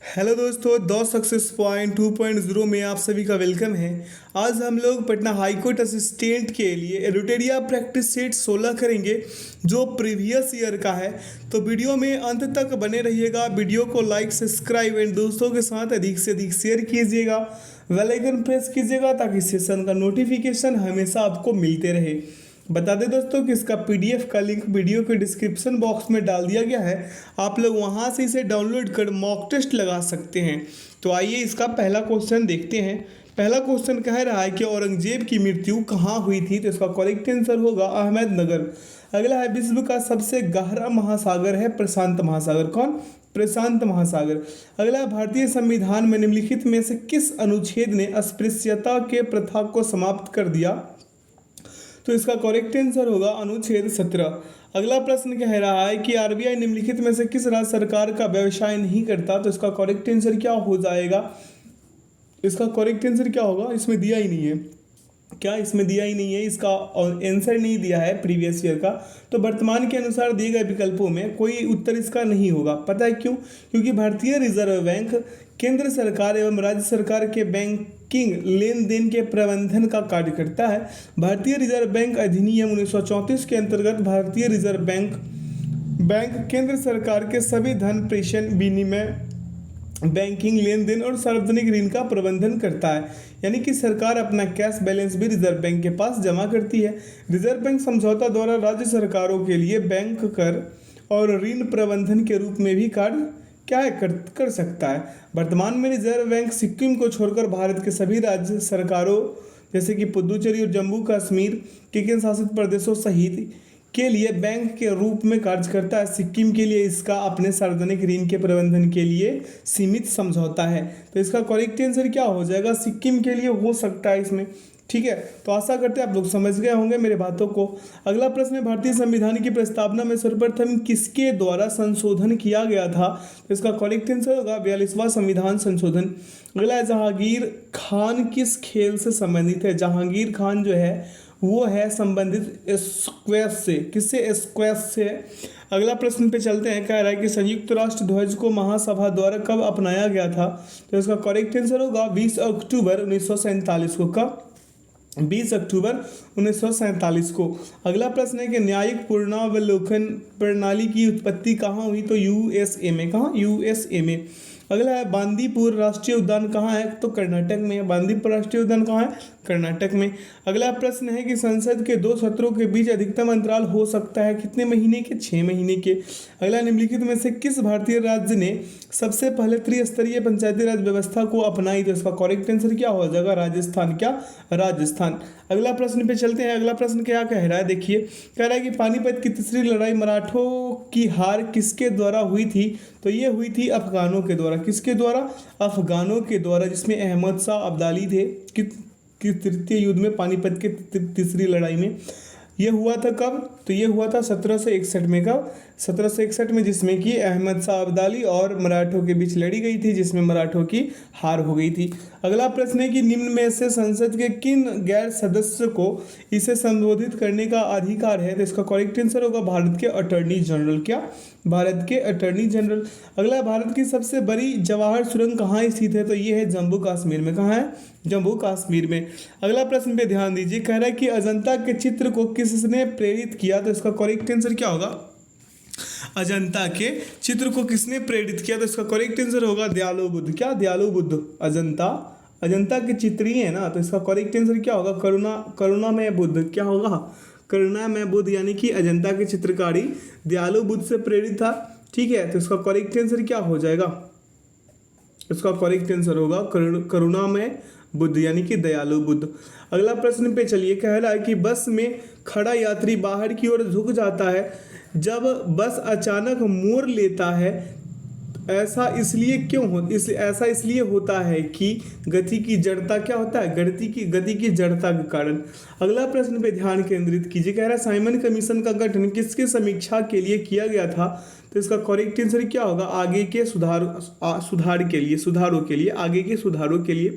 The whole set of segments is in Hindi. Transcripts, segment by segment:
हेलो दोस्तों, द सक्सेस पॉइंट 2.0 में आप सभी का वेलकम है। आज हम लोग पटना हाई कोर्ट असिस्टेंट के लिए एडिटोरिया प्रैक्टिस सेट 16 करेंगे जो प्रीवियस ईयर का है। तो वीडियो में अंत तक बने रहिएगा। वीडियो को लाइक, सब्सक्राइब एंड दोस्तों के साथ अधिक से अधिक शेयर कीजिएगा। बेल आइकन प्रेस कीजिएगा ताकि सेशन का नोटिफिकेशन हमेशा आपको मिलते रहे। बता दें दोस्तों कि इसका पीडीएफ का लिंक वीडियो के डिस्क्रिप्शन बॉक्स में डाल दिया गया है। आप लोग वहां से इसे डाउनलोड कर मॉक टेस्ट लगा सकते हैं। तो आइए इसका पहला क्वेश्चन देखते हैं। पहला क्वेश्चन कह रहा है कि औरंगजेब की मृत्यु कहाँ हुई थी। तो इसका करेक्ट आंसर होगा अहमदनगर। अगला है विश्व का सबसे गहरा महासागर है प्रशांत महासागर। कौन? प्रशांत महासागर। अगला भारतीय संविधान में निम्नलिखित में से किस अनुच्छेद ने अस्पृश्यता के प्रथा को समाप्त कर दिया। तो इसका करेक्ट आंसर होगा अनुच्छेद 17। अगला प्रश्न कह रहा है कि आरबीआई निम्नलिखित में से किस राज्य सरकार का व्यवसाय नहीं करता। तो इसका करेक्ट आंसर क्या हो जाएगा? इसका करेक्ट आंसर क्या होगा? इसमें दिया ही नहीं है। क्या इसमें दिया ही नहीं है? इसका आंसर नहीं दिया है प्रीवियस ईयर का। तो वर्तमान के अनुसार दिए गए विकल्पों में कोई उत्तर इसका नहीं होगा। पता है क्यों? क्योंकि भारतीय रिजर्व बैंक केंद्र सरकार एवं राज्य सरकार के बैंकिंग लेन देन के प्रबंधन का कार्य करता है। भारतीय रिजर्व बैंक अधिनियम 1934 के अंतर्गत भारतीय रिजर्व बैंक केंद्र सरकार के सभी धन प्रेषण, विनिमय, बैंकिंग लेन देन और सार्वजनिक ऋण का प्रबंधन करता है। यानी कि सरकार अपना कैश बैलेंस भी रिजर्व बैंक के पास जमा करती है। रिजर्व बैंक समझौता द्वारा राज्य सरकारों के लिए बैंक कर और ऋण प्रबंधन के रूप में भी कार्य कर सकता है। वर्तमान में रिजर्व बैंक सिक्किम को छोड़कर भारत के सभी राज्य सरकारों जैसे कि पुदुचेरी और जम्मू कश्मीर के केंद्र शासित प्रदेशों सहित के लिए बैंक के रूप में कार्य करता है। सिक्किम के लिए इसका अपने सार्वजनिक ऋण के प्रबंधन के लिए सीमित समझौता है। तो इसका करेक्ट आंसर क्या हो जाएगा? सिक्किम के लिए हो सकता है इसमें। ठीक है, तो आशा करते हैं आप लोग समझ गए होंगे मेरे बातों को। अगला प्रश्न है भारतीय संविधान की प्रस्तावना में सर्वप्रथम किसके द्वारा संशोधन किया गया था। तो इसका करेक्ट आंसर होगा 42वां संविधान संशोधन। अगला है जहांगीर खान किस खेल से संबंधित है। जहांगीर खान जो है वो है संबंधित स्क्वैश से। किससे? स्क्वैश से। अगला प्रश्न पे चलते हैं। कह रहा है कि संयुक्त राष्ट्र ध्वज को महासभा द्वारा कब अपनाया गया था। तो इसका करेक्ट आंसर होगा 20 अक्टूबर 1947 को। कब? 20 अक्टूबर 1947 को। अगला प्रश्न है कि न्यायिक पुनरावलोकन प्रणाली की उत्पत्ति कहाँ हुई। तो यूएसए में। कहाँ? यूएसए में। अगला है बांदीपुर राष्ट्रीय उद्यान कहाँ है। तो कर्नाटक में है। बांदीपुर राष्ट्रीय उद्यान कहाँ है? कर्नाटक में। अगला प्रश्न है कि संसद के 2 सत्रों के बीच अधिकतम अंतराल हो सकता है कितने महीने के? 6 महीने के। अगला निम्नलिखित में से किस भारतीय राज्य ने सबसे पहले त्रिस्तरीय पंचायती राज व्यवस्था को अपनाई। तो इसका करेक्ट आंसर क्या हो जाएगा? राजस्थान। क्या? राजस्थान। अगला प्रश्न पे चलते हैं। अगला प्रश्न क्या कह रहा है? देखिए, कह रहा है कि पानीपत की तीसरी लड़ाई मराठों की हार किसके द्वारा हुई थी। तो ये हुई थी अफगानों के द्वारा। किसके द्वारा? अफगानों के द्वारा, जिसमें अहमद शाह अब्दाली थे। कि तृतीय युद्ध में, पानीपत के तीसरी लड़ाई में ये हुआ था। कब? तो ये हुआ था 1761 में। कब? 1761 में, जिसमें कि अहमद शाह अब्दाली और मराठों के बीच लड़ी गई थी, जिसमें मराठों की हार हो गई थी। अगला प्रश्न है कि निम्न में से संसद के किन गैर सदस्य को इसे संबोधित करने का अधिकार है। तो इसका करेक्ट आंसर होगा भारत के अटॉर्नी जनरल। क्या? भारत के अटॉर्नी जनरल। अगला, भारत की सबसे बड़ी जवाहर सुरंग कहाँ स्थित है। तो ये है जम्मू कश्मीर में। कहाँ है? जम्मू कश्मीर में। अगला प्रश्न पे ध्यान दीजिए। कह रहा है कि अजंता के चित्र को किसने प्रेरित किया। तो इसका करेक्ट आंसर क्या होगा? अजंता के चित्र को किसने प्रेरित किया। तो इसका करेक्ट आंसर होगा दयालु बुद्ध। क्या? दयालु बुद्ध। अजंता के चित्र ही है ना। तो इसका करेक्ट आंसर क्या होगा? करुणामय बुद्ध। क्या होगा? करुणामय बुद्ध, यानी कि अजंता के चित्रकारी दयालु बुद्ध से प्रेरित था। ठीक है, तो इसका करेक्ट आंसर क्या हो जाएगा? इसका करेक्ट आंसर होगा करुणामय बुद्ध, यानी कि दयालु बुद्ध। अगला प्रश्न पे चलिए। कह रहा है कि बस में खड़ा यात्री बाहर की ओर झुक जाता है जब बस अचानक मोड़ लेता है। ऐसा इसलिए होता है कि गति की जड़ता क्या होता है? गति की जड़ता के कारण। अगला प्रश्न पे ध्यान केंद्रित कीजिए। कह रहा है साइमन कमीशन का गठन किसके समीक्षा के लिए किया गया था। तो इसका करेक्ट आंसर क्या होगा? आगे के सुधारों के लिए।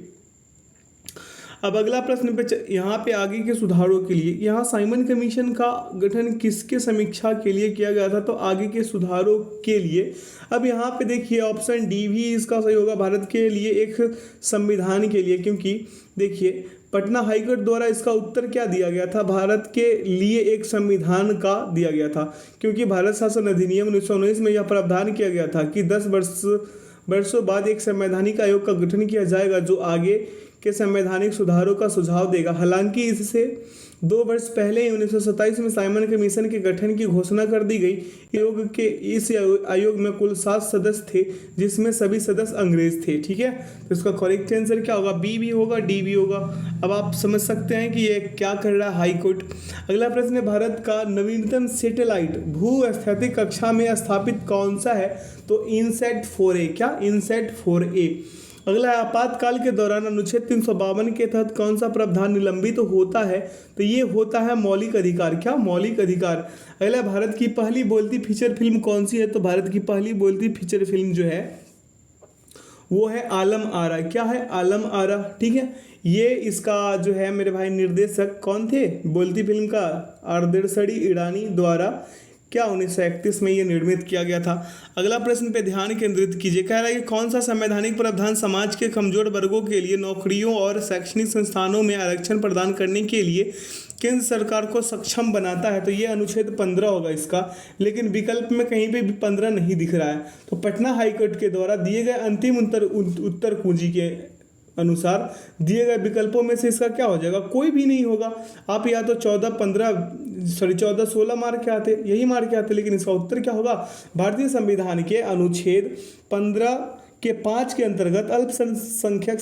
अब अगला प्रश्न पे यहाँ पे आगे के सुधारों के लिए यहाँ साइमन कमीशन का गठन किसके समीक्षा के लिए किया गया था, तो आगे के सुधारों के लिए। अब यहाँ पे देखिए ऑप्शन डी भी इसका सही होगा, भारत के लिए एक संविधान के लिए, क्योंकि देखिए पटना हाईकोर्ट द्वारा इसका उत्तर क्या दिया गया था, भारत के लिए एक संविधान का दिया गया था, क्योंकि भारत शासन अधिनियम 1919 में यह प्रावधान किया गया था कि 10 वर्षों बाद एक संवैधानिक आयोग का गठन किया जाएगा जो आगे के संवैधानिक सुधारों का सुझाव देगा। हालांकि इससे 2 वर्ष पहले 1927 में साइमन कमीशन के गठन की घोषणा कर दी गई। इस आयोग में कुल 7 सदस्य थे, जिसमें सभी सदस्य अंग्रेज थे। ठीक है, तो इसका करेक्ट आंसर क्या होगा, बी भी होगा, डी भी होगा। अब आप समझ सकते हैं कि ये क्या कर रहा है हाई कोर्ट। अगला प्रश्न है, भारत का नवीनतम सैटेलाइट भू-स्थैतिक कक्षा में स्थापित कौन सा है, तो इनसैट 4A। क्या, इनसैट 4A। अगला है, आपातकाल के दौरान अनुच्छेद 352 के तहत कौन सा प्रावधान निलंबित होता है, तो ये होता है मौलिक अधिकार। क्या, मौलिक अधिकार। अगला, भारत की पहली बोलती फीचर फिल्म कौन सी है, तो भारत की पहली बोलती फीचर फिल्म जो है वो है आलम आरा। क्या है, आलम आरा। ठीक है, ये इसका जो है मेरे भाई निर्देशक कौन थे बोलती फिल्म का, आर्देशरी ईरानी द्वारा क्या 1931 में ये निर्मित किया गया था। अगला प्रश्न पे ध्यान केंद्रित कीजिए, कह रहा है कि कौन सा संवैधानिक प्रावधान समाज के कमजोर वर्गों के लिए नौकरियों और शैक्षणिक संस्थानों में आरक्षण प्रदान करने के लिए केंद्र सरकार को सक्षम बनाता है, तो ये अनुच्छेद 15 होगा इसका, लेकिन विकल्प में कहीं पे भी 15 नहीं दिख रहा है। तो पटना हाईकोर्ट के द्वारा दिए गए अंतिम उत्तर कुंजी के अनुसार दिए गए विकल्पों में से इसका क्या हो जाएगा, कोई भी नहीं होगा। आप या तो 14 16 मार्क के आते, यही मार्क के आते, लेकिन इसका उत्तर क्या होगा, भारतीय संविधान के अनुच्छेद 15 के 5 के अंतर्गत अल्पसंख्यक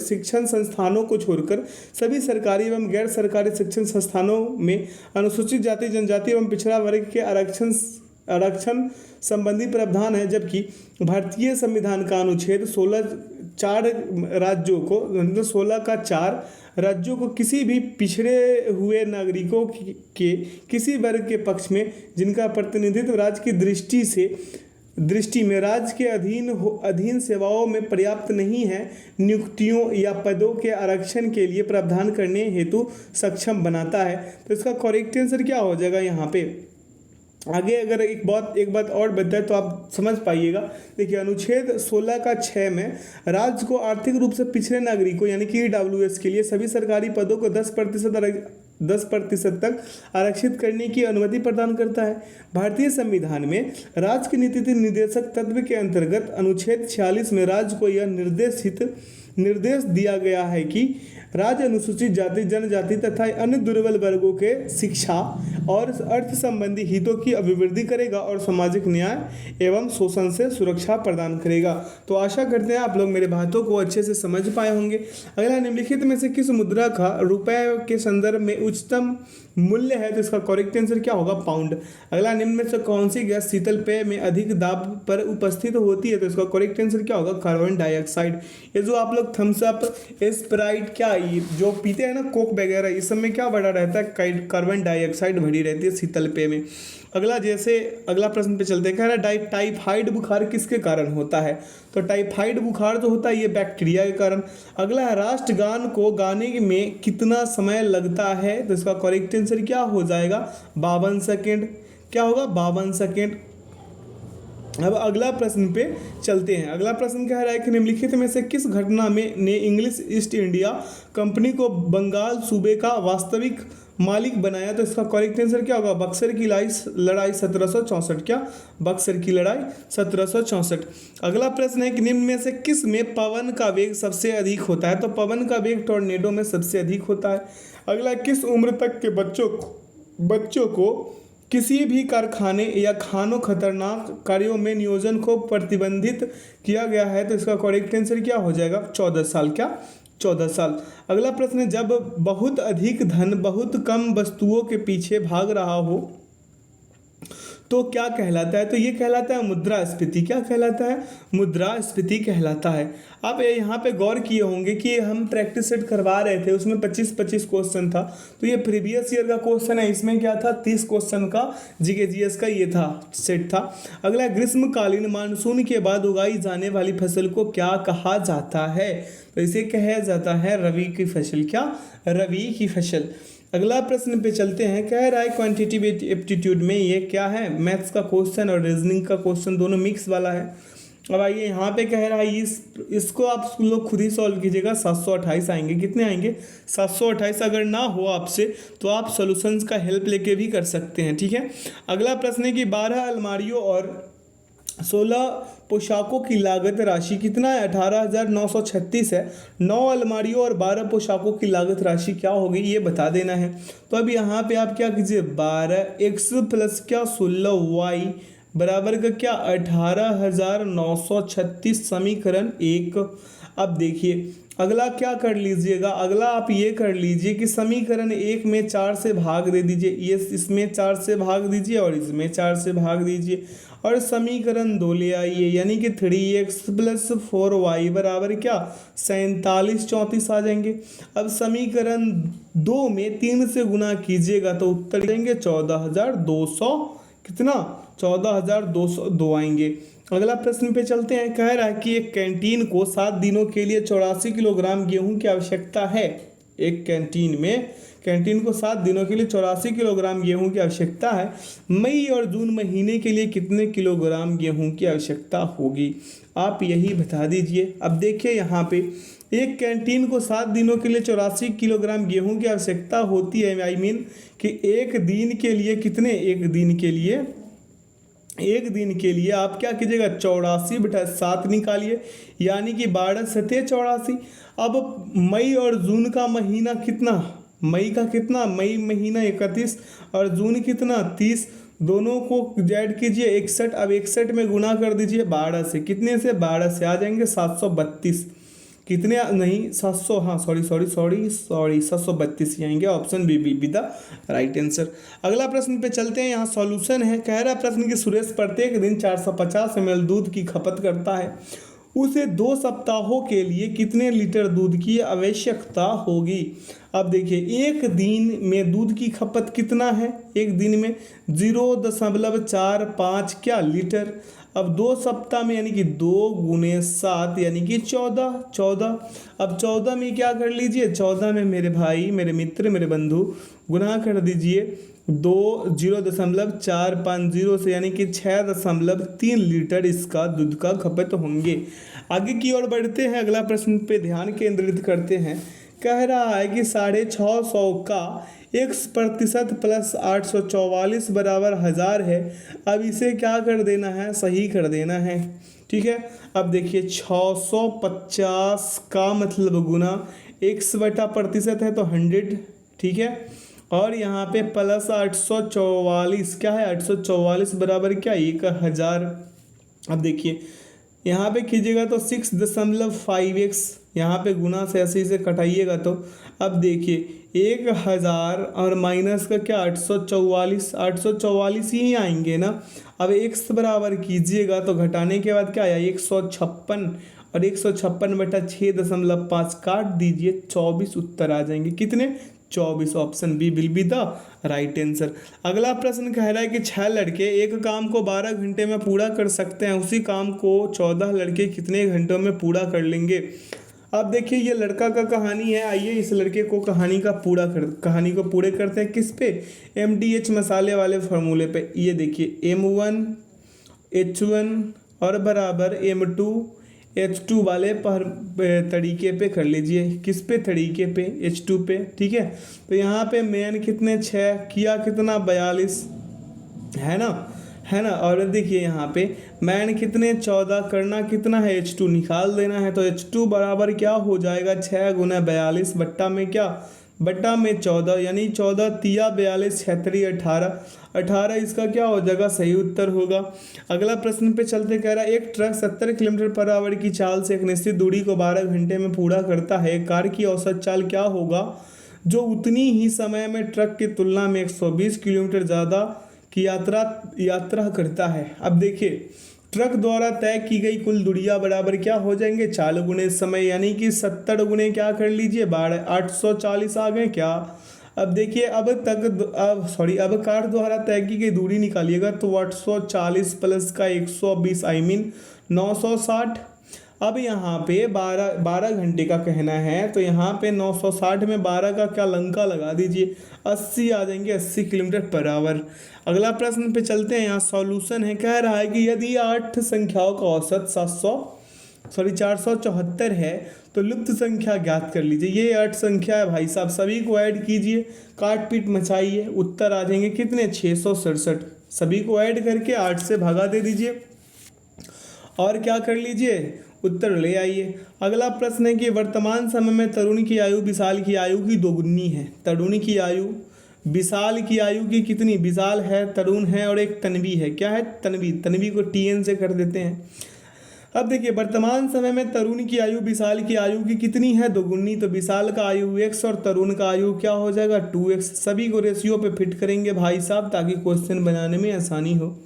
शिक्षण संस्थानों को छोड़कर सभी सरकारी एवं गैर सरकारी शिक्षण संस्थानों में अनुसूचित जाति जनजाति एवं पिछड़ा वर्ग के आरक्षण संबंधी प्रावधान है, जबकि भारतीय संविधान का अनुच्छेद 16 राज्यों को, मतलब 16 का 4 राज्यों को किसी भी पिछड़े हुए नागरिकों के किसी वर्ग के पक्ष में जिनका प्रतिनिधित्व राज्य की दृष्टि में राज्य के अधीन सेवाओं में पर्याप्त नहीं है, नियुक्तियों या पदों के आरक्षण के लिए प्रावधान करने हेतु सक्षम बनाता है। तो इसका करेक्ट आंसर क्या हो जाएगा यहाँ पे। आगे अगर एक बात और बताए तो आप समझ पाइएगा। देखिए अनुच्छेद 16 का 6 में राज्य को आर्थिक रूप से पिछड़े नागरिकों यानी कि EWS के लिए सभी सरकारी पदों को 10% तक आरक्षित करने की अनुमति प्रदान करता है। भारतीय संविधान में राज्य की नीति निर्देशक तत्व के अंतर्गत अनुच्छेद 46 में राज्य को यह निर्देश दिया गया है कि राज्य अनुसूचित जाति जनजाति तथा अन्य दुर्बल वर्गों के शिक्षा और अर्थ संबंधी हितों की अभिवृद्धि करेगा और सामाजिक न्याय एवं शोषण से सुरक्षा प्रदान करेगा। तो आशा करते हैं आप लोग मेरे बातों को अच्छे से समझ पाए होंगे। अगला, निम्नलिखित में से किस मुद्रा का रुपए के संदर्भ में उच्चतम मूल्य है, तो इसका करेक्ट आंसर क्या होगा, पाउंड। अगला, निम्न में से कौन सी गैस शीतल पेय में अधिक दाब पर उपस्थित होती है, तो इसका करेक्ट आंसर क्या होगा, कार्बन डाइऑक्साइड। ये जो आप लोग थम्स अप, स्प्राइट, क्या ये जो पीते हैं ना कोक वगैरह, इस सब में क्या भरा रहता है, कार्बन डाइऑक्साइड भरी रहती है शीतल पेय में। अगला प्रश्न पे चलते हैं, कह रहा है टाइफाइड बुखार किसके कारण होता है, तो टाइफाइड बुखार जो होता है ये बैक्टीरिया के कारण। अगला है, राष्ट्रगान को गाने में कितना समय लगता है, तो इसका करेक्ट आंसर क्या हो जाएगा, 52 सेकेंड। क्या होगा, 52 सेकेंड। अब अगला प्रश्न पे चलते हैं। अगला प्रश्न कह रहा है कि निम्नलिखित में से किस घटना में ने इंग्लिश ईस्ट इंडिया कंपनी को बंगाल सूबे का वास्तविक मालिक बनाया, तो इसका करेक्ट आंसर क्या होगा, बक्सर की लड़ाई 1764। क्या, बक्सर की लड़ाई 1764। अगला प्रश्न है कि निम्न में से किस में पवन का वेग सबसे अधिक होता है, तो पवन का वेग टॉर्नेडो में सबसे अधिक होता है। अगला, किस उम्र तक के बच्चों को किसी भी कारखाने या खानों खतरनाक कार्यों में नियोजन को प्रतिबंधित किया गया है, तो इसका करेक्ट आंसर क्या हो जाएगा, 14 साल। क्या, 14 साल। अगला प्रश्न है, जब बहुत अधिक धन बहुत कम वस्तुओं के पीछे भाग रहा हो तो क्या कहलाता है? तो ये कहलाता है मुद्रास्फीति। क्या कहलाता है? मुद्रास्फीति कहलाता है। आप यहाँ पे गौर किए होंगे कि हम प्रैक्टिस सेट करवा रहे थे, उसमें 25-25 क्वेश्चन था। तो ये प्रीवियस ईयर का क्वेश्चन है, इसमें क्या था, 30 क्वेश्चन का जीके जीएस का ये था सेट था। अगला, ग्रीष्मकालीन मानसून के बाद उगाई जाने वाली फसल को क्या कहा जाता है? तो इसे कहा जाता है रबी की फसल। क्या? रबी की फसल। अगला प्रश्न पे चलते हैं। कह रहा है क्वांटिटेटिव एप्टीट्यूड में ये क्या है? मैथ्स का क्वेश्चन और रीजनिंग का क्वेश्चन दोनों मिक्स वाला है। अब आइए यहाँ पे कह रहा है इसको आप लोग खुद ही सॉल्व कीजिएगा। 728 आएंगे। कितने आएंगे? 728। अगर ना हो आपसे तो आप सॉल्यूशंस का हेल्प लेके भी कर सकते हैं, ठीक है। अगला प्रश्न है कि 12 अलमारियों और 16 पोशाकों की लागत राशि कितना है? 18,936 है। 9 अलमारियों और 12 पोशाकों की लागत राशि क्या होगी, ये बता देना है। तो अब यहाँ पे आप क्या कीजिए, 12x प्लस क्या 16y बराबर का क्या 18,936 समीकरण 1। अब देखिए अगला क्या कर लीजिएगा, अगला आप ये कर लीजिए कि समीकरण 1 में 4 से भाग दे दीजिए, ये इसमें 4 से भाग दीजिए और इसमें 4 से भाग दीजिए और समीकरण 2 ले आइए, यानी कि 3x प्लस 4y बराबर क्या 47 34 आ जाएंगे। अब समीकरण 2 में 3 से गुना कीजिएगा तो उत्तर देंगे 14,200 कितना 14,202 आएंगे। अगला प्रश्न पे चलते हैं। कह रहा है कि एक कैंटीन को 7 दिनों के लिए 84 किलोग्राम गेहूं की आवश्यकता है। एक कैंटीन को 7 दिनों के लिए 84 किलोग्राम गेहूं की आवश्यकता है। मई और जून महीने के लिए कितने किलोग्राम गेहूं की आवश्यकता होगी, आप यही बता दीजिए। अब देखिए यहाँ पे एक कैंटीन को 7 दिनों के लिए 84 किलोग्राम गेहूं की आवश्यकता होती है। आई मीन कि एक दिन के लिए कितने, एक दिन के लिए आप क्या कीजिएगा 84/7 निकालिए, यानी कि 12 सते 84। अब मई और जून का महीना कितना, मई का कितना, मई महीना 31 और जून कितना 30, दोनों को ऐड कीजिए 61। अब 61 में गुना कर दीजिए 12 से, कितने से 12 से आ जाएंगे 732, कितने नहीं 700, हाँ सॉरी 732 ही आएंगे। Option B the right answer. अगला प्रश्न पे चलते हैं, यहाँ सॉल्यूशन है। कह रहा प्रश्न कि सुरेश प्रत्येक दिन 450 ml दूध की खपत करता है, उसे 2 सप्ताहों के लिए कितने लीटर दूध की आवश्यकता होगी। अब देखिए एक दिन में दूध की खपत कितना है, एक दिन में 0.45 क्या लीटर। अब 2 सप्ताह में यानी कि 2 गुने 7 यानी कि 14। अब 14 में क्या कर लीजिए, 14 में मेरे भाई मेरे मित्र मेरे बंधु गुना कर दीजिए 0.450 से, यानी कि 6.3 लीटर इसका दूध का खपत होंगे। आगे की ओर बढ़ते हैं, अगला प्रश्न पे ध्यान केंद्रित करते हैं। कह रहा है कि 650 का x% प्लस 844 बराबर 1000 है। अब इसे क्या कर देना है, सही कर देना है, ठीक है। अब देखिए 650 का मतलब गुना x/% है तो 100, ठीक है। और यहाँ पे प्लस 844 क्या है, 844 बराबर क्या 1000। अब देखिए यहाँ पे कीजिएगा तो 6.5x, यहाँ पे गुना से ऐसे इसे कटाइएगा तो अब देखिए 1000 और माइनस का क्या 844 ही आएंगे ना। अब x बराबर कीजिएगा तो घटाने के बाद क्या आया 156 और 156/6.5 काट दीजिए 24 उत्तर आ जाएंगे, कितने 24। Option B will be the right answer. अगला प्रश्न कह रहा है कि 6 लड़के एक काम को 12 घंटे में पूरा कर सकते हैं, उसी काम को 14 लड़के कितने घंटों में पूरा कर लेंगे। अब देखिए ये लड़का का कहानी है, आइए इस लड़के को कहानी को पूरे करते हैं किस पे, MDH मसाले वाले फार्मूले पे। ये देखिए M1 H1 और बराबर M2 H2 वाले तरीके पे कर लीजिए, किस पे तरीके पे H2 पे, ठीक है। तो यहाँ पे मैन कितने 6 किया कितना 42 है ना। और देखिए यहाँ पे मैन कितने 14 करना कितना है H2 निकाल देना है, तो H2 बराबर क्या हो जाएगा 6 गुना 42 बट्टा में क्या बट्टा में 14, यानी 14 तिया 42 6 18 इसका क्या हो जाएगा सही उत्तर होगा। अगला प्रश्न पे चलते कह रहा है एक ट्रक 70 किलोमीटर/आवर की चाल से एक निश्चित दूरी को 12 घंटे में पूरा करता है, कार की औसत चाल क्या होगा जो उतनी ही समय में ट्रक की तुलना में 120 किलोमीटर ज़्यादा की यात्रा करता है। अब देखिए ट्रक द्वारा तय की गई कुल दूरियां बराबर क्या हो जाएंगे 4 गुने समय, यानी कि 70 गुने क्या कर लीजिए 12, 840 आ गए क्या। अब देखिए अब कार द्वारा तय की गई दूरी निकालिएगा तो 840 प्लस का 120 आई मीन 960। अब यहाँ पे 12 घंटे का कहना है तो यहाँ पे 960 में 12 का क्या लंका लगा दीजिए, 80 आ जाएंगे, 80 किलोमीटर पर आवर। अगला प्रश्न पे चलते हैं। यहाँ सॉल्यूशन है, कह रहा है कि यदि 8 संख्याओं का औसत 474 है तो लुप्त संख्या ज्ञात कर लीजिए। ये 8 संख्या है भाई साहब, सभी को ऐड कीजिए, काट पीट मचाइए, उत्तर आ जाएंगे कितने 667। सभी को ऐड करके 8 से भगा दे दीजिए और क्या कर लीजिए उत्तर ले आइए। अगला प्रश्न है कि वर्तमान समय में तरुण की आयु विशाल की आयु की दोगुनी है। तरुण की आयु विशाल की आयु की कितनी, विशाल है, तरुण है और एक तन्वी है, क्या है तन्वी, तन्वी को TN से कर देते हैं। अब देखिए वर्तमान समय में तरुण की आयु विशाल की आयु की कितनी है दोगुनी, तो विशाल का आयु x और तरुण का आयु क्या हो जाएगा 2x। सभी को रेशियो पे फिट करेंगे भाई साहब ताकि क्वेश्चन बनाने में आसानी हो।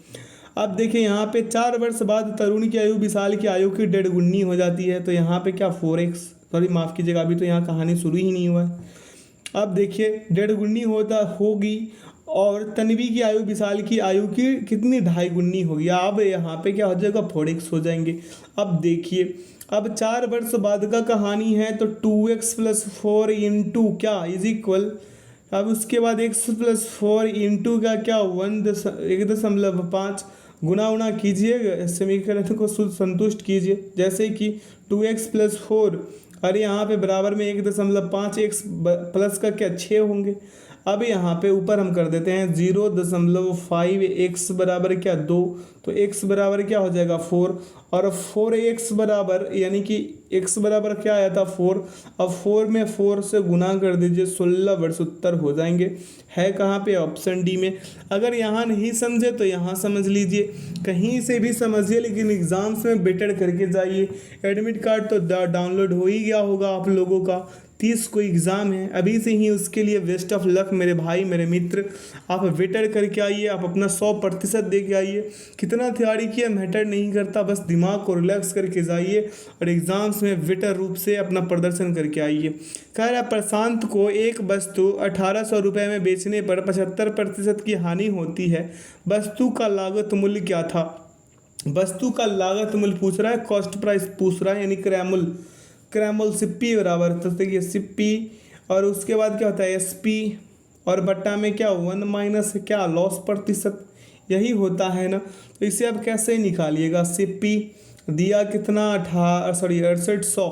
अब देखिए यहाँ पे 4 वर्ष बाद तरुण की आयु विशाल की आयु की 1.5 गुनी हो जाती है, तो यहाँ पे क्या 4x, सॉरी माफ़ कीजिएगा अभी तो यहाँ कहानी शुरू ही नहीं हुआ है। अब देखिए 1.5 गुनी होगी और तन्वी की आयु विशाल की आयु की कितनी 2.5 गुनी होगी। अब यहाँ पे क्या हो जाएगा 4x हो जाएंगे। अब देखिए अब 4 वर्ष बाद का कहानी है तो 2x + 4 इंटू क्या इज इक्वल, अब उसके बाद x + 4 इंटू का क्या 1.5 गुना उना कीजिए, समीकरण को संतुष्ट कीजिए। जैसे कि 2x + 4 और यहाँ पे बराबर में 1.5 x प्लस का क्या 6 होंगे। अब यहाँ पे ऊपर हम कर देते हैं 0.5 x बराबर क्या 2, तो x बराबर क्या हो जाएगा 4 और 4x बराबर यानी कि x बराबर क्या आया था 4। अब 4 में 4 से गुना कर दीजिए 16 वर्ष उत्तर हो जाएंगे। है कहाँ पे ऑप्शन डी में। अगर यहाँ नहीं समझे तो यहाँ समझ लीजिए, कहीं से भी समझिए लेकिन एग्जाम्स में बेटर करके जाइए। एडमिट कार्ड तो डाउनलोड हो ही गया होगा आप लोगों का, 30 को एग्ज़ाम है अभी से ही, उसके लिए बेस्ट ऑफ लक मेरे भाई मेरे मित्र। आप वेटर करके आइए, आप अपना 100% दे के आइए। कितना तैयारी किया मैटर नहीं करता, बस दिमाग को रिलैक्स करके जाइए और एग्ज़ाम्स में बेटर रूप से अपना प्रदर्शन करके आइए। कह रहा है प्रशांत को एक वस्तु 1800 रुपये में बेचने पर 75% की हानि होती है, वस्तु का लागत मूल्य क्या था। वस्तु का लागत मूल्य पूछ रहा है, कॉस्ट प्राइस पूछ रहा है, यानी क्रैमल सिप्पी बराबर तो देखिए सिप्पी और उसके बाद क्या होता है एसपी और बट्टा में क्या 1 माइनस क्या लॉस प्रतिशत, यही होता है ना। तो इसे अब कैसे निकालिएगा, सिप्पी दिया कितना 6800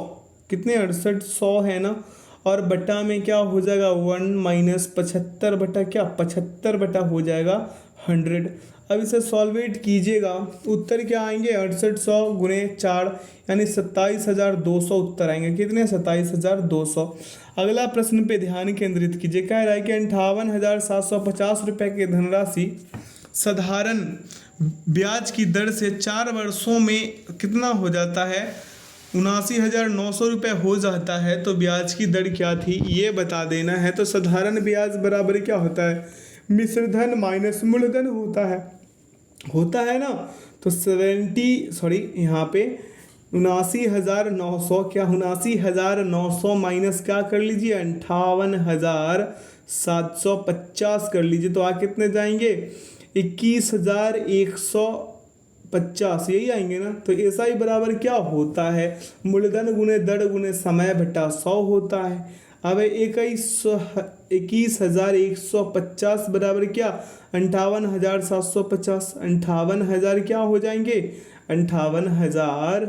कितने 6800 है ना, और बट्टा में क्या हो जाएगा 1 माइनस 75 बटा क्या 75 बटा हो जाएगा 100। अब इसे सॉल्वेट कीजिएगा, उत्तर क्या आएंगे 6800 गुणे 4 यानी 27,200 उत्तर आएंगे। कितने 27,200। अगला प्रश्न पे ध्यान केंद्रित कीजिए। कह रहा है कि 58,750 रुपये की धनराशि साधारण ब्याज की दर से 4 वर्षों में कितना हो जाता है 79,900 रुपये हो जाता है, तो ब्याज की दर क्या थी ये बता देना है। तो साधारण ब्याज बराबर क्या होता है मिश्रधन माइनस मूलधन होता है ना। तो यहाँ पे 79,900 क्या 79,900 माइनस क्या कर लीजिए 58,750 कर लीजिए, तो आ कितने जाएंगे 21,150 यही आएंगे ना। तो ऐसा ही बराबर क्या होता है मूलधन गुणे दर गुणे समय बटा 100 होता है। अब 21,150 बराबर क्या 58,750, 58,000 क्या हो जाएंगे 58,000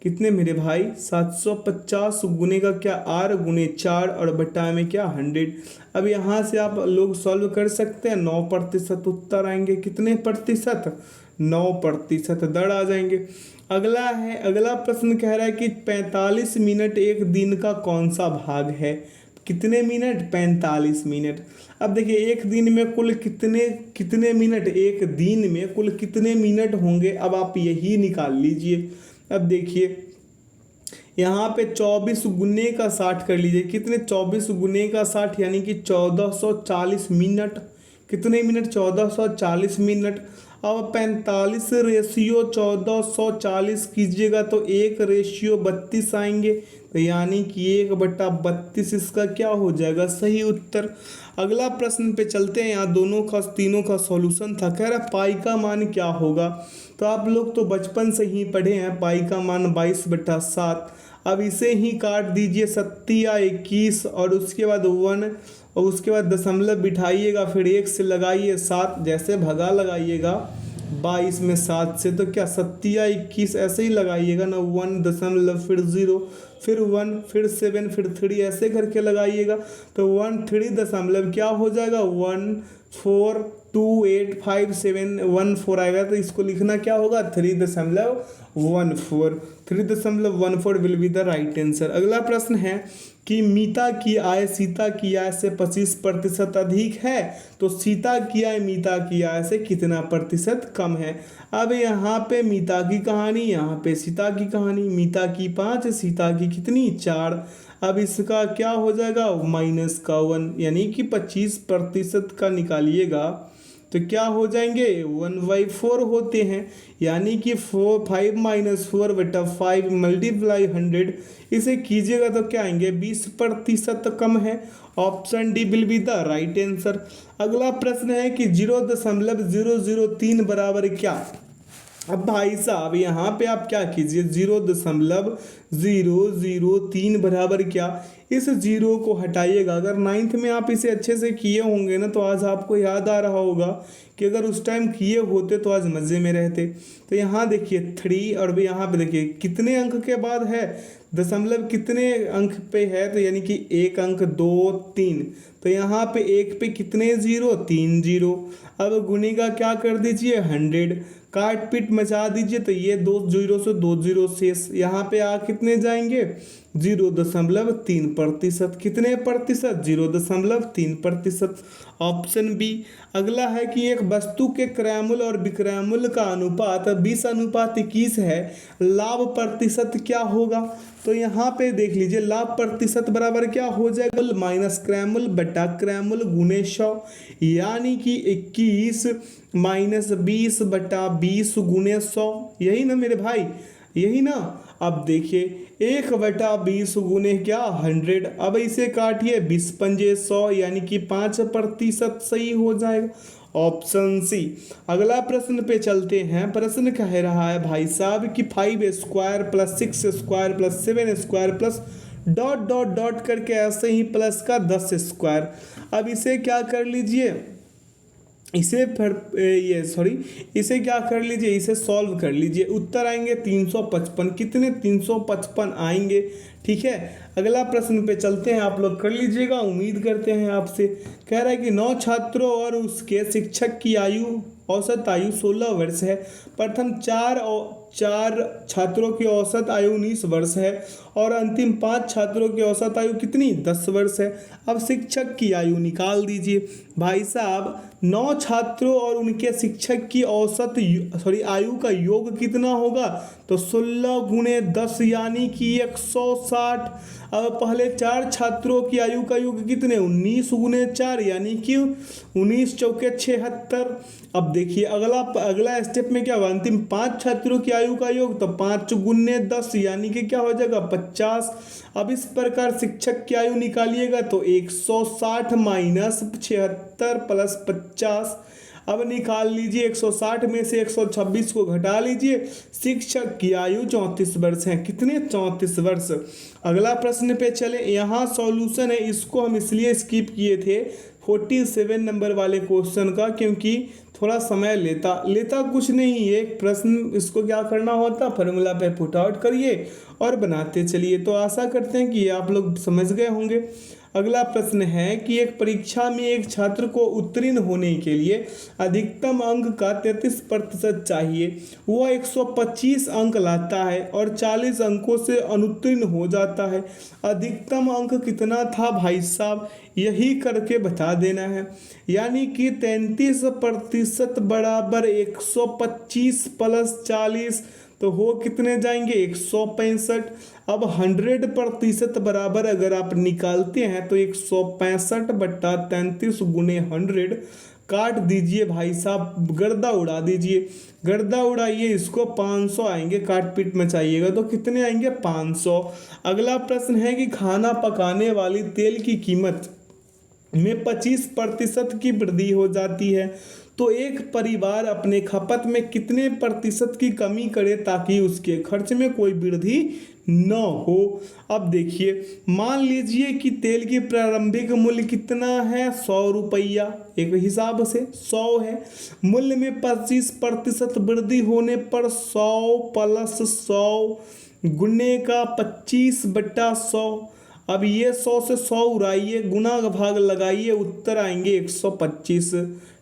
कितने मेरे भाई 750 गुने का क्या r गुने 4 और बटा में क्या 100। अब यहाँ से आप लोग सॉल्व कर सकते हैं 9% उत्तर आएंगे। कितने प्रतिशत 9% दर आ जाएंगे। अगला प्रश्न कह रहा है कि 45 मिनट एक दिन का कौन सा भाग है। कितने मिनट 45 मिनट। अब देखिए एक दिन में कुल कितने मिनट, एक दिन में कुल कितने मिनट होंगे, अब आप यही निकाल लीजिए। अब देखिए यहाँ पे 24 गुने का 60 कर लीजिए। कितने 24 गुने का 60 यानी कि 1440 मिनट। कितने मिनट, 1440 मिनट। अब 45 रेशियो 1440 कीजिएगा तो 1:32 आएंगे, तो यानी कि 1/32 इसका क्या हो जाएगा, सही उत्तर। अगला प्रश्न पे चलते हैं। यहाँ दोनों का तीनों का सॉल्यूशन था। कह रहा पाई का मान क्या होगा, तो आप लोग तो बचपन से ही पढ़े हैं, पाई का मान 22/7। अब इसे ही काट दीजिए 7 या 21 और उसके बाद 1 और उसके बाद दशमलव बिठाइएगा, फिर 1 से लगाइए 7, जैसे भगा लगाइएगा 22 में 7 से, तो क्या 7 या 21 ऐसे ही लगाइएगा ना, 1 दशमलव फिर 0 फिर 1 फिर 7 फिर 3 ऐसे करके लगाइएगा, तो 13 दशमलव क्या हो जाएगा 1428571 आएगा। तो इसको लिखना क्या होगा 3.14, 3.14 will be the right answer. अगला प्रश्न है कि मीता की आय सीता की आय से 25% अधिक है, तो सीता की आय मीता की आय से कितना प्रतिशत कम है। अब यहाँ पे मीता की कहानी, यहाँ पे सीता की कहानी। मीता की 5, सीता की कितनी 4। अब इसका क्या हो जाएगा -1, यानी कि 25% का निकालिएगा तो क्या हो जाएंगे 1/4 होते हैं, यानी कि 5 - 4/5 मल्टीप्लाई 100, इसे कीजिएगा तो क्या आएंगे 20% कम है। Option D will be the right answer. अगला प्रश्न है कि 0.003 बराबर क्या। अब भाई साहब यहाँ पे आप क्या कीजिए 0.003 बराबर क्या, इस जीरो को हटाइएगा। अगर 9th में आप इसे अच्छे से किए होंगे ना तो आज आपको याद आ रहा होगा कि अगर उस टाइम किए होते तो आज मज़े में रहते। तो यहाँ देखिए 3 और यहाँ पे देखिए कितने अंक के बाद है, दशमलव कितने अंक पे है, तो यानी कि 1 अंक 2 3, तो यहाँ पे 1 पे कितने जीरो 3 जीरो। अब गुने का क्या कर दीजिए 100, काट पीट मचा दीजिए तो ये 2 जीरो से 2 जीरो शेष, यहाँ पे आ कितने जाएंगे 0.3%। कितने प्रतिशत 0.3%। Option B. अगला है कि एक वस्तु के क्रयमूल्य और विक्रयमूल्य का अनुपात 20:21 है, लाभ प्रतिशत क्या होगा। तो यहाँ पे देख लीजिए लाभ प्रतिशत बराबर क्या हो जाएगा माइनस क्रयमूल्य बटा क्रयमूल्य गुणे 100, यानी कि 21 - 20/20 गुणे 100, यही ना मेरे भाई, यही ना। अब देखिए 1/20 गुने क्या 100। अब इसे काटिए 20 पंजे 100, यानी कि 5% सही हो जाएगा। Option C. अगला प्रश्न पे चलते हैं। प्रश्न कह रहा है भाई साहब कि 5² + 6² + 7² डॉट डॉट डॉट करके ऐसे ही प्लस का 10²। अब इसे क्या कर लीजिए, इसे इसे क्या कर लीजिए, इसे सॉल्व कर लीजिए। उत्तर आएंगे 355। कितने 355 आएंगे। ठीक है, अगला प्रश्न पे चलते हैं, आप लोग कर लीजिएगा, उम्मीद करते हैं आपसे। कह रहा है कि 9 छात्रों और उसके शिक्षक की औसत आयु 16 वर्ष है। प्रथम चार छात्रों की औसत आयु 19 वर्ष है और अंतिम 5 छात्रों की औसत आयु कितनी 10 वर्ष है। अब शिक्षक की आयु निकाल दीजिए। भाई साहब 9 छात्रों और उनके शिक्षक की आयु का योग कितना होगा, तो 16 गुणे 10 यानी कि 160। अब पहले 4 छात्रों की आयु का योग कितने 19 गुणे 4 यानी कि 19 चौके 76। अब देखिए अगला स्टेप में क्या होगा, अंतिम 5 छात्रों की आयु का योग, तो 5 गुने 10 यानी कि क्या हो जाएगा 50। अब इस प्रकार शिक्षक की आयु निकालिएगा तो 160 - 76 + 50। अब निकाल लीजिए 160 में से 126 को घटा लीजिए। शिक्षक की आयु 34 वर्ष है। कितने 34 वर्ष। अगला प्रश्न पे चले, यहाँ सॉल्यूशन है, इसको हम इसलिए स्किप किए थे 47 नंबर वाले क्वेश्चन का, क्योंकि थोड़ा समय लेता कुछ नहीं है प्रश्न। इसको क्या करना होता, फार्मूला पे पुट आउट करिए और बनाते चलिए। तो आशा करते हैं कि आप लोग समझ गए होंगे। अगला प्रश्न है कि एक परीक्षा में एक छात्र को उत्तीर्ण होने के लिए अधिकतम अंक का 33% चाहिए। वह 125 अंक लाता है और 40 अंकों से अनुत्तीर्ण हो जाता है। अधिकतम अंक कितना था भाई साहब, यही करके बता देना है। यानी कि 33% बराबर 125 + 40, तो हो कितने जाएंगे 165। अब 100% बराबर अगर आप निकालते हैं तो 165/33 गुने 100 काट दीजिए भाई साहब, गर्दा उड़ा दीजिए, गर्दा उड़ाइए, इसको 500 आएंगे, काट पीट मचाइएगा तो कितने आएंगे 500। अगला प्रश्न है कि खाना पकाने वाली तेल की कीमत में 25% की वृद्धि हो जाती है तो एक परिवार अपने खपत में कितने प्रतिशत की कमी करे ताकि उसके खर्च में कोई वृद्धि न हो। अब देखिए, मान लीजिए कि तेल की प्रारंभिक मूल्य कितना है 100 रुपया, एक हिसाब से 100 है, मूल्य में 25% वृद्धि होने पर 100 प्लस 100 गुने का 25/100। अब ये 100 से 100 उड़ाइए, गुना का भाग लगाइए, उत्तर आएंगे 125।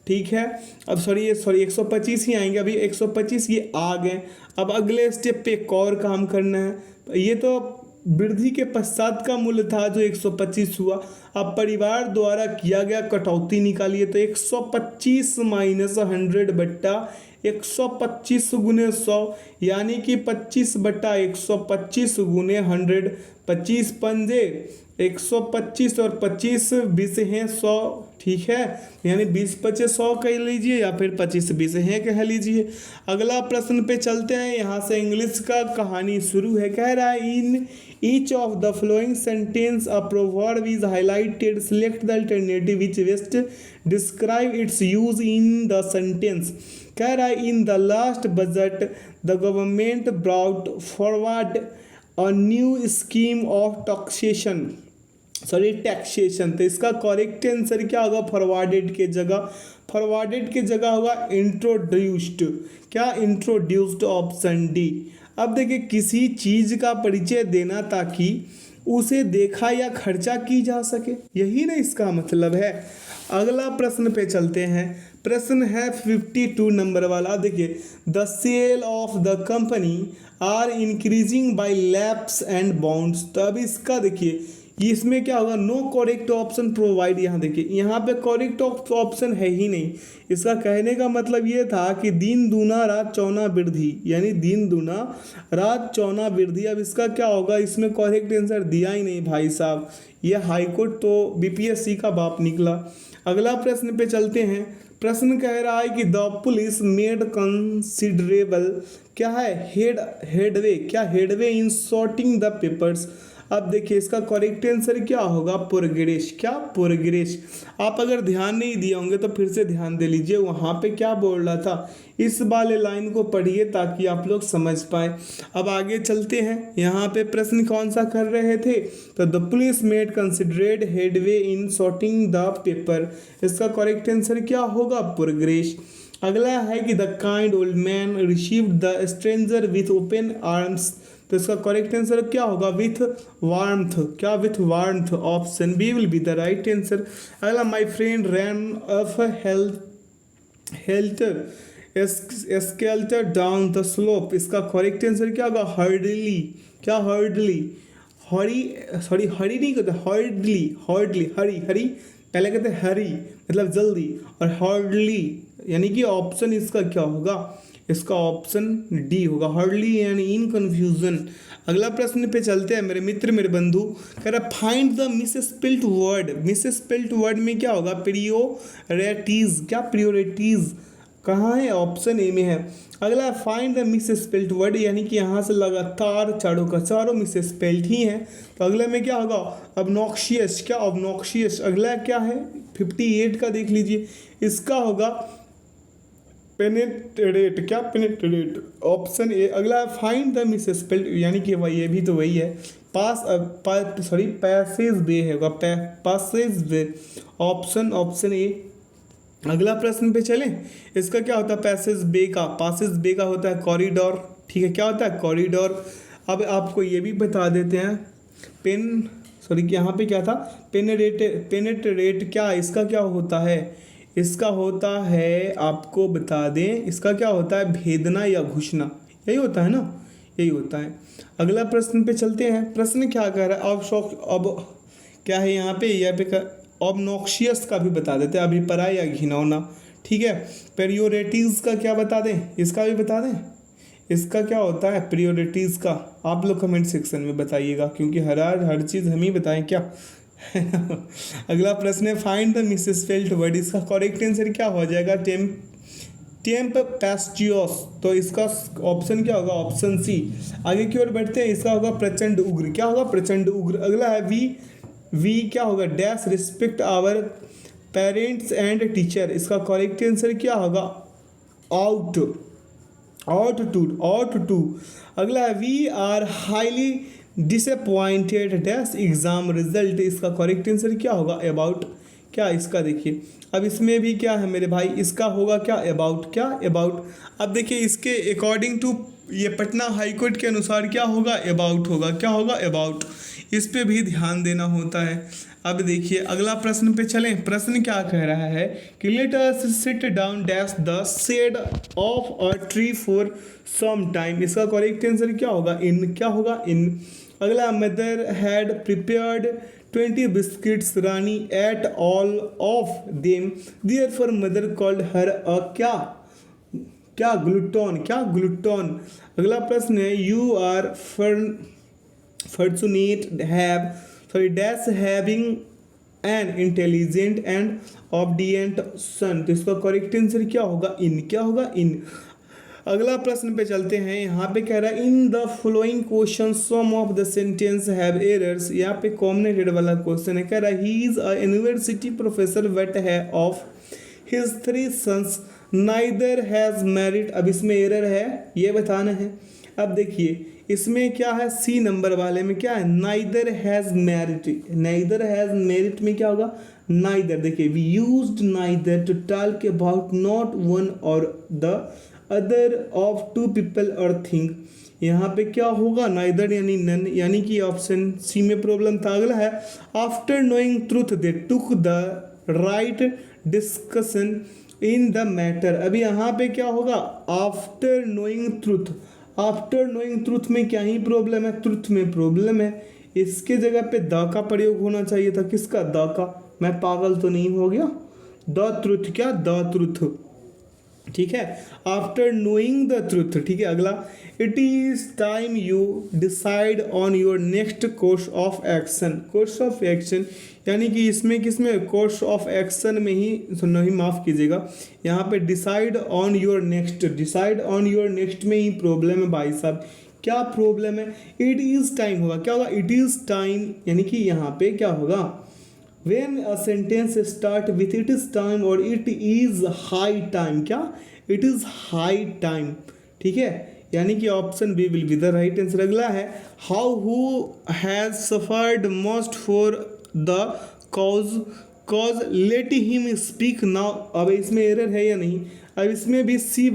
ठीक है, अब सॉरी 125 ही आएंगे, अभी 125 ये आ गए। अब अगले स्टेप पे एक और काम करना है। ये तो वृद्धि के पश्चात का मूल्य था जो 125 हुआ। अब परिवार द्वारा किया गया कटौती निकालिए तो 125 माइनस 100/125 गुने 100 यानी कि 25/125 गुने 100। 25 पंजे 125 और 25 20 हैं 100। ठीक है, यानी 20/25 कह लीजिए या फिर 25 हैं कह लीजिए। अगला प्रश्न पे चलते हैं, यहाँ से इंग्लिश का कहानी शुरू है। कह रहा है in each of the flowing sentence a proverb is highlighted, select the alternative which best describe it's use in the sentence. कह रहा है in the last budget the government brought forward a new scheme of taxation. तो इसका करेक्ट आंसर क्या होगा, फॉरवर्डेड के जगह होगा इंट्रोड्यूस्ड। क्या इंट्रोड्यूस्ड, ऑप्शन डी। अब देखिए, किसी चीज का परिचय देना ताकि उसे देखा या खर्चा की जा सके, यही ना इसका मतलब है। अगला प्रश्न पे चलते हैं, प्रश्न है 52 नंबर वाला। देखिए, the sale of the company are increasing by leaps and bounds. तो अब इसका देखिए, इसमें क्या होगा, नो करेक्ट ऑप्शन प्रोवाइड। यहाँ देखिए, यहाँ पे करेक्ट ऑप्शन है ही नहीं। इसका कहने का मतलब ये था कि दिन दूना रात चौना वृद्धि, यानी दिन दूना रात चौना वृद्धि। अब इसका क्या होगा, इसमें करेक्ट आंसर दिया ही नहीं भाई साहब। ये हाईकोर्ट तो बीपीएससी का बाप निकला। अगला प्रश्न पे चलते हैं। प्रश्न कह रहा है कि द पुलिस मेड कंसिडरेबल क्या है, headway in sorting the papers. अब देखिए, इसका करेक्ट आंसर क्या होगा, प्रोग्रेस। क्या प्रोग्रेस। आप अगर ध्यान नहीं दिए होंगे तो फिर से ध्यान दे लीजिए, वहाँ पे क्या बोल रहा था, इस वाले लाइन को पढ़िए ताकि आप लोग समझ पाए। अब आगे चलते हैं, यहाँ पे प्रश्न कौन सा कर रहे थे, तो the police made considered headway in sorting the paper. इसका करेक्ट आंसर क्या होगा, प्रोग्रेस। अगला है कि the kind old man received the stranger with open arms. तो इसका करेक्ट आंसर क्या होगा, विथ वार्मथ। क्या, with warmth, option B will be the right answer. अगला, my friend ran off helter skelter down the slope. इसका करेक्ट आंसर क्या होगा, हर्डली। क्या, हर्डली, हरी नहीं कहते, हर्डली, हरी पहले कहते हैं हरी मतलब जल्दी, और हर्डली यानी कि ऑप्शन इसका क्या होगा, इसका ऑप्शन डी होगा, हर्डली यानी इन कन्फ्यूजन। अगला प्रश्न पे चलते हैं मेरे मित्र मेरे बंधु। कह रहा find the misspelled word. Misspelled word में क्या होगा, प्रियोरिटीज। क्या, प्रियोरिटीज कहाँ है, ऑप्शन ए में है। अगला, फाइंड द मिसस्पेल्ड वर्ड, यानी कि यहाँ से लगातार चारों का चारों मिसस्पेल्ड ही है। तो अगले में क्या होगा, ऑब्नॉक्शियस। क्या, ऑब्नॉक्शियस। अगला क्या है 58 का देख लीजिए, इसका होगा पेनेट्रेट। क्या, पेनेट्रेट, ऑप्शन ए। अगला, फाइंड द मिसस्पेल्ड, यानी कि वही, ये भी तो वही है, पैसेज वे होगा, पैसेज वे, ऑप्शन ए। अगला प्रश्न पे चलें, इसका क्या होता है, पासेज बे का होता है कॉरिडोर। ठीक है, क्या होता है, कॉरिडोर। अब आपको ये भी बता देते हैं, यहाँ पे क्या था, पेनेट्रेट। क्या, इसका क्या होता है, इसका होता है, आपको बता दें, इसका क्या होता है, भेदना या घुसना, यही होता है ना, यही होता है। अगला प्रश्न पे चलते हैं। प्रश्न क्या कह रहा है, अब क्या है यहाँ पे ऑब्नॉक्शियस का भी बता देते हैं, अभिप्राय या घिनौना। ठीक है, प्रायोरिटीज़ का क्या बता दें, इसका भी बता दें, इसका क्या होता है प्रायोरिटीज़ का, आप लोग कमेंट सेक्शन में बताइएगा, क्योंकि हर चीज़ हम ही बताएं क्या, अगला प्रश्न है फाइंड द मिसस्पेल्ड वर्ड, इसका करेक्ट आंसर क्या हो जाएगा? टेम्पेस्टियस, तो इसका ऑप्शन क्या होगा? Option C. आगे की ओर बढ़ते हैं, इसका होगा प्रचंड उग्र। क्या होगा? प्रचंड उग्र। अगला है वी क्या होगा? Dash respect our parents and teacher, इसका करेक्ट आंसर क्या होगा? ought to। अगला है we are highly disappointed dash exam result, इसका करेक्ट आंसर क्या होगा? अबाउट। क्या इसका देखिए, अब इसमें भी क्या है मेरे भाई? इसका होगा क्या? अबाउट। क्या? अबाउट। अब देखिए इसके अकॉर्डिंग टू ये पटना हाई कोर्ट के अनुसार क्या होगा? अबाउट होगा। क्या होगा? अबाउट। इस पे भी ध्यान देना होता है। अब देखिए अगला प्रश्न पे चलें। प्रश्न क्या कह रहा है कि let us sit down dash the shade of a tree for some time, इसका करेक्ट आंसर क्या होगा? इन। क्या होगा? इन। अगला mother had prepared 20 biscuits Rani ate all of them therefore mother called her a क्या? क्या? ग्लूटन। क्या? ग्लूटन। अगला प्रश्न है you are fortunate dash having an intelligent and obedient son, तो इसका करेक्ट आंसर क्या होगा? इन। क्या होगा? इन। अगला प्रश्न पे चलते हैं। यहाँ पे कह रहा है in the following question some of the sentence have errors, यहाँ पे कॉम्बिनेटेड वाला क्वेश्चन है। कह रहा है he is a university professor but है of his 3 sons neither has married, अब इसमें एरर है ये बताना है। अब देखिए इसमें क्या है? सी नंबर वाले में क्या है? Neither has married. Neither has married में क्या होगा? नाइदर। देखिए we used neither to talk about not one और the other of two people और थिंग, यहाँ पे क्या होगा? नाइदर यानी नन, यानी कि ऑप्शन सी में प्रॉब्लम था। अगला है after knowing truth they took the right discussion in the matter, अभी यहाँ पे क्या होगा? After knowing truth. After knowing truth में क्या ही प्रॉब्लम है? ट्रूथ में प्रॉब्लम है। इसके जगह पे द का प्रयोग होना चाहिए था। किसका? द का। मैं पागल तो नहीं हो गया? The truth. क्या? The truth. ठीक है, आफ्टर नोइंग द ट्रूथ। ठीक है, अगला it is time you decide on your next course of action. Course of action यानी कि इसमें किसमें? कोर्स ऑफ एक्शन में ही, नहीं माफ़ कीजिएगा, यहाँ पे decide on your next, decide on your next में ही प्रॉब्लम है भाई साहब। क्या प्रॉब्लम है? इट इज़ टाइम होगा। क्या होगा? इट इज़ टाइम, यानी कि यहाँ पे क्या होगा? When a sentence start with it is time और it is high time, क्या? It is high time। ठीक है, यानी कि option B will be the right answer. अगला है how who has suffered most for the cause let him speak now, अब इसमें एरर है या नहीं? अब इसमें भी सी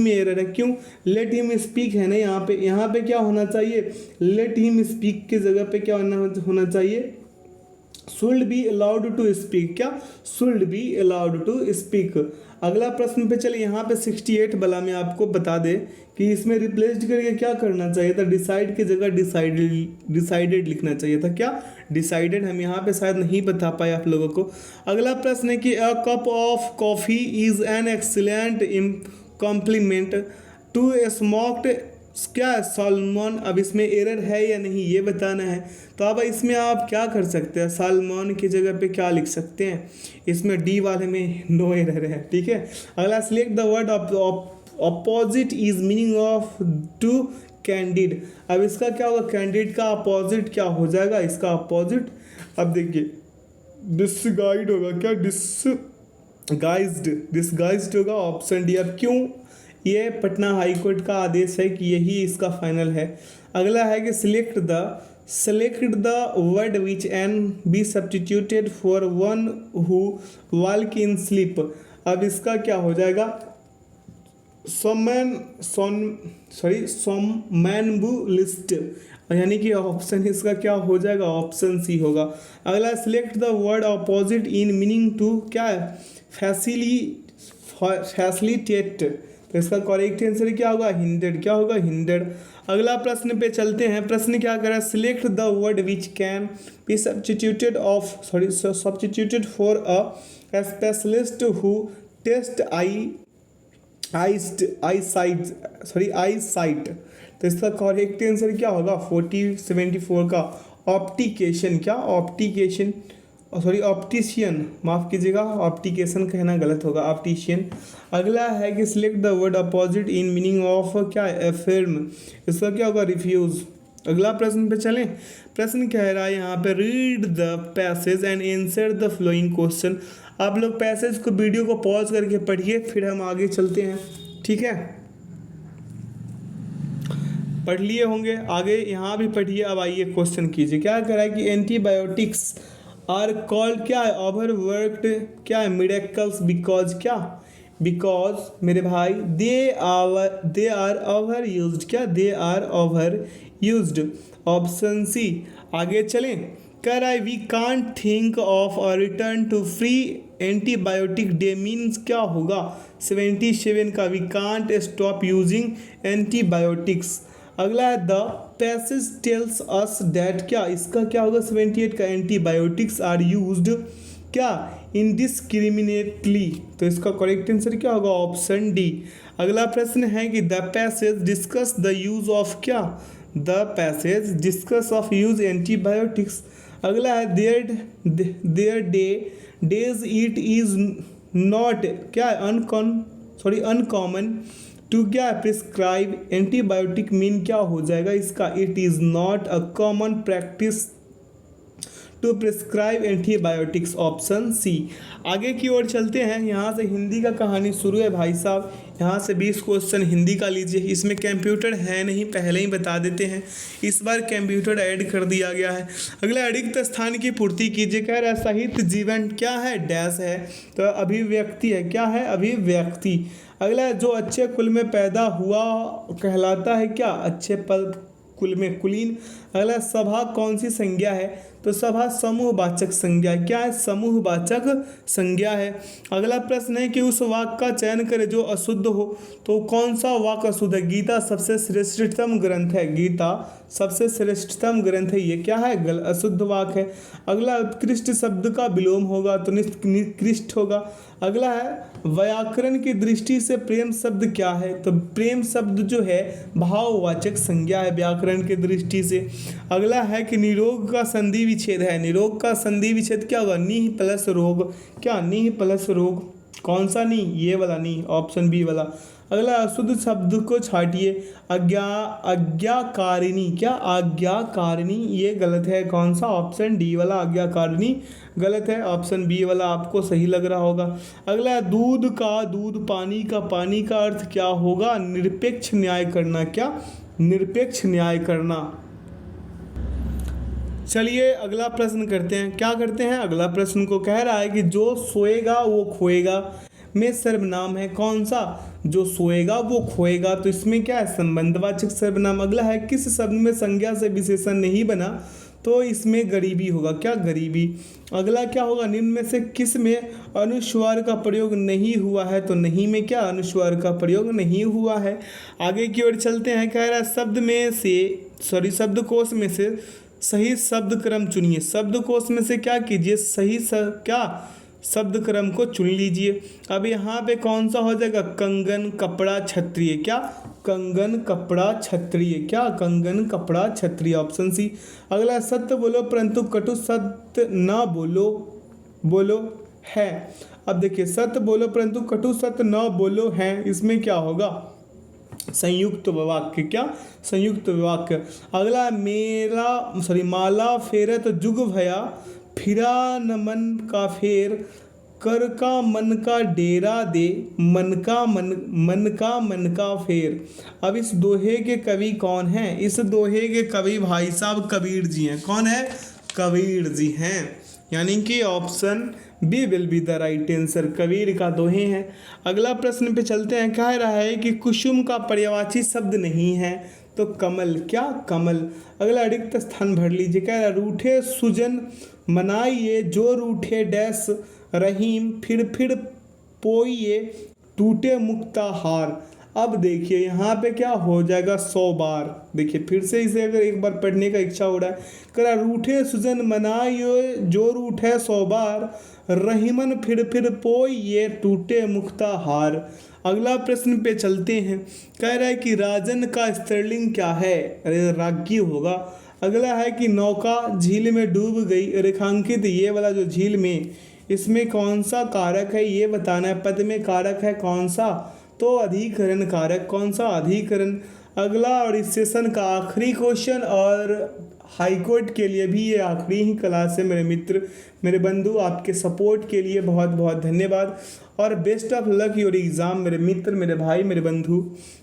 में एरर है। क्यों? लेट हिम स्पीक है ना यहाँ पे क्या होना चाहिए? लेट हिम स्पीक की जगह पे क्या होना चाहिए? Should be allowed to speak. क्या? Should be allowed to speak. अगला प्रश्न पे चलिए, यहाँ पे 68 वाला में आपको बता दे कि इसमें रिप्लेस्ड करके क्या करना चाहिए था? डिसाइड की जगह डिसाइडेड लिखना चाहिए था। क्या? डिसाइडेड। हम यहाँ पे शायद नहीं बता पाए आप लोगों को। अगला प्रश्न है कि a cup of coffee is an excellent compliment to smoked क्या है? सालमन। अब इसमें एरर है या नहीं ये बताना है। तो अब इसमें आप क्या कर सकते हैं? सालमन की जगह पे क्या लिख सकते हैं? इसमें डी वाले में नो एरर है। ठीक है, अगला select the word opposite is meaning of to candid. अब इसका क्या होगा? कैंडिड का अपोजिट क्या हो जाएगा? इसका अपोजिट, अब देखिए डिसगाइड होगा। क्या? डिसगाइज्ड होगा, ऑप्शन डी। अब क्यों? ये पटना हाई कोर्ट का आदेश है कि यही इसका फाइनल है। अगला है कि select the word which an be substituted for one who walk in sleep. अब इसका क्या हो जाएगा? सोमैनबुलिस्ट, यानी कि ऑप्शन इसका क्या हो जाएगा? ऑप्शन सी होगा। अगला select the word opposite in meaning to क्या है? फैसिलिटेट, तो इसका करेक्ट आंसर क्या होगा? हिंडेड। क्या होगा? हिंडेड। अगला प्रश्न पे चलते हैं। प्रश्न क्या कर रहा है? Select the word which can be substituted for a specialist who test eyesight, तो इसका करेक्ट आंसर क्या होगा? 74 का ऑप्टिकेशन, क्या ऑप्टिकेशन, सॉरी ऑप्टिशियन, माफ़ कीजिएगा, ऑप्टिकेशन कहना गलत होगा, ऑप्टिशियन। अगला है कि select the word opposite in meaning of क्या एफर्म, इसका क्या होगा रिफ्यूज़। अगला प्रश्न पे चलें। प्रश्न कह रहा है यहाँ पे read the passage and answer the flowing question. आप लोग पैसेज को वीडियो को पॉज करके पढ़िए, फिर हम आगे चलते हैं, ठीक है। पढ़ लिए होंगे, आगे यहाँ भी पढ़िए। अब आइए क्वेश्चन कीजिए। क्या कह रहा है कि एंटीबायोटिक्स आर कॉल्ड क्या है ओवरवर्क्ड, क्या है मिरेकल्स, बिकॉज क्या, बिकॉज मेरे भाई दे आर ओवर यूज्ड, क्या they are overused, option C. आगे चलें। कह रहा है we can't think of a return to free antibiotic day means क्या होगा 77 का, we can't stop using antibiotics. अगला है the passage tells us that, क्या इसका क्या होगा 78 का, एंटीबायोटिक्स आर यूज्ड क्या इनडिस्क्रिमिनेटली, तो इसका करेक्ट आंसर क्या होगा ऑप्शन डी। अगला प्रश्न है कि the passage discuss the use of, क्या the passage discuss of use antibiotics. अगला है there days it is not, क्या अनकॉमन टू क्या प्रिस्क्राइब एंटीबायोटिक मीन क्या हो जाएगा इसका, it is not a common practice to prescribe antibiotics, option C. आगे की ओर चलते हैं। यहाँ से हिंदी का कहानी शुरू है भाई साहब। यहाँ से 20 क्वेश्चन हिंदी का लीजिए। इसमें कंप्यूटर है नहीं, पहले ही बता देते हैं, इस बार कंप्यूटर ऐड कर दिया गया है। अगला रिक्त स्थान की पूर्ति कीजिए। कह रहा है साहित्य जीवन क्या है डैश है, तो अभिव्यक्ति है, क्या है अभिव्यक्ति। अगला जो अच्छे कुल में पैदा हुआ कहलाता है क्या अच्छे कुल में कुलीन। अगला सभा कौन सी संज्ञा है, तो सभा समूहवाचक संज्ञा है, क्या है समूहवाचक संज्ञा है। अगला प्रश्न है कि उस वाक्य का चयन करें जो अशुद्ध हो, तो कौन सा वाक्य अशुद्ध है, गीता सबसे श्रेष्ठतम ग्रंथ है, गीता सबसे श्रेष्ठतम ग्रंथ है, ये क्या है अशुद्ध वाक्य है। अगला उत्कृष्ट शब्द का विलोम होगा तो निकृष्ट होगा। अगला है व्याकरण की दृष्टि से प्रेम शब्द क्या है, तो प्रेम शब्द जो है भाववाचक संज्ञा है व्याकरण की दृष्टि से। अगला है कि निरोग का संधि विच्छेद है, निरोग का संधि विच्छेद क्या होगा निह प्लस रोग, क्या निह प्लस रोग, कौन सा नी, ये वाला नी, ऑप्शन बी वाला। अगला अशुद्ध शब्द को छाटिए, आज्ञाकारिणी, क्या आज्ञाकारिणी, ये गलत है, कौन सा ऑप्शन डी वाला आज्ञाकारिणी गलत है, ऑप्शन बी वाला आपको सही लग रहा होगा। अगला दूध का दूध, पानी का पानी का अर्थ क्या होगा निरपेक्ष न्याय करना, क्या निरपेक्ष न्याय करना। चलिए अगला प्रश्न करते हैं। क्या करते हैं अगला प्रश्न को, कह रहा है कि जो सोएगा वो खोएगा में सर्वनाम है, कौन सा, जो सोएगा वो खोएगा, तो इसमें क्या है संबंधवाचक सर्वनाम। अगला है किस शब्द में संज्ञा से विशेषण नहीं बना, तो इसमें गरीबी होगा, क्या गरीबी। अगला क्या होगा निम्न में से किस में अनुस्वार का प्रयोग नहीं हुआ है, तो नहीं में क्या अनुस्वार का प्रयोग नहीं हुआ है। आगे की ओर चलते हैं। कह रहा है शब्दकोश में से सही शब्द क्रम चुनिए। शब्दकोश में से क्या कीजिए सही क्या शब्द क्रम को चुन लीजिए। अब यहाँ पे कौन सा हो जाएगा कंगन कपड़ा क्षत्रिय, क्या कंगन कपड़ा क्षत्रिय, क्या कंगन कपड़ा क्षत्रिय, ऑप्शन सी। अगला सत्य बोलो परंतु कटु सत्य न बोलो है। अब देखिए सत्य बोलो परंतु कटु सत्य न बोलो है, इसमें क्या होगा संयुक्त वाक्य, क्या संयुक्त वाक्य। अगला माला फेरत जुग भया, फिरा न मन का फेर, कर का मन का डेरा दे, मन का फेर। अब इस दोहे के कवि कौन हैं, इस दोहे के कवि भाई साहब कबीर जी हैं। कौन है कबीर जी हैं, यानी कि option B will be the right answer, Kabir का दोहे हैं। अगला प्रश्न पे चलते हैं। कह रहा है कि कुसुम का पर्यायवाची शब्द नहीं है, तो कमल, क्या कमल। अगला रिक्त स्थान भर लीजिए। कह रहा रूठे सुजन मनाइए, जो रूठे डैश रहीम, फिर पोइए टूटे मुक्ता हार। अब देखिए यहाँ पे क्या हो जाएगा 100 बार। देखिए फिर से इसे अगर एक बार पढ़ने का इच्छा हो रहा है, कह रहा रूठे सुजन मनाइए, जो रूठे 100 बार, रहीमन फिर पोइए टूटे मुक्ता हार। अगला प्रश्न पे चलते हैं। कह रहा है कि राजन का स्त्रीलिंग क्या है, अरे राज्ञी होगा। अगला है कि नौका झील में डूब गई, रेखांकित ये वाला जो झील में, इसमें कौन सा कारक है ये बताना है। पद में कारक है कौन सा, तो अधिकरण कारक। कौन सा, अधिकरण। अगला और इस सेशन का आखिरी क्वेश्चन, और हाईकोर्ट के लिए भी ये आखिरी ही क्लास है मेरे मित्र, मेरे बंधु। आपके सपोर्ट के लिए बहुत बहुत धन्यवाद और best of luck your exam मेरे मित्र, मेरे भाई, मेरे बंधु।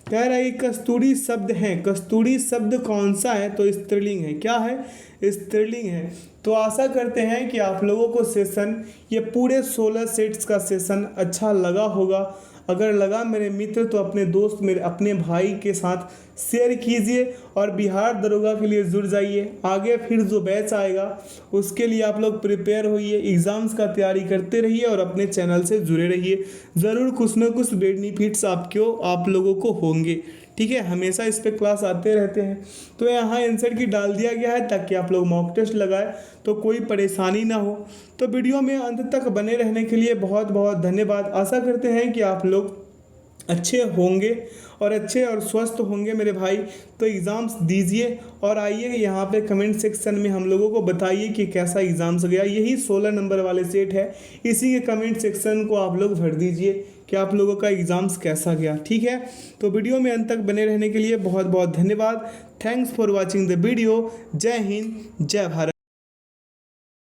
कह रहा है कि कस्तूरी शब्द है, कस्तूरी शब्द कौन सा है, तो स्त्रीलिंग है। क्या है, स्त्रीलिंग है। तो आशा करते हैं कि आप लोगों को सेशन, ये पूरे 16 सेट्स का सेशन अच्छा लगा होगा। अगर लगा मेरे मित्र तो अपने दोस्त, मेरे अपने भाई के साथ शेयर कीजिए और बिहार दरोगा के लिए जुड़ जाइए। आगे फिर जो बैच आएगा उसके लिए आप लोग प्रिपेयर होइए, एग्ज़ाम्स का तैयारी करते रहिए और अपने चैनल से जुड़े रहिए। ज़रूर कुछ ना कुछ बेनिफिट्स आप लोगों को होंगे। ठीक है, हमेशा इस पे क्लास आते रहते हैं। तो यहाँ आंसर की डाल दिया गया है ताकि आप लोग मॉक टेस्ट लगाए तो कोई परेशानी ना हो। तो वीडियो में अंत तक बने रहने के लिए बहुत बहुत धन्यवाद। आशा करते हैं कि आप लोग अच्छे होंगे और अच्छे और स्वस्थ होंगे मेरे भाई। तो एग्ज़ाम्स दीजिए और आइए यहाँ पे कमेंट सेक्शन में हम लोगों को बताइए कि कैसा एग्ज़ाम्स गया। यही 16 नंबर वाले सेट है, इसी के कमेंट सेक्शन को आप लोग भर दीजिए कि आप लोगों का एग्ज़ाम्स कैसा गया। ठीक है, तो वीडियो में अंत तक बने रहने के लिए बहुत बहुत धन्यवाद। Thanks for watching the video. जय हिंद, जय भारत।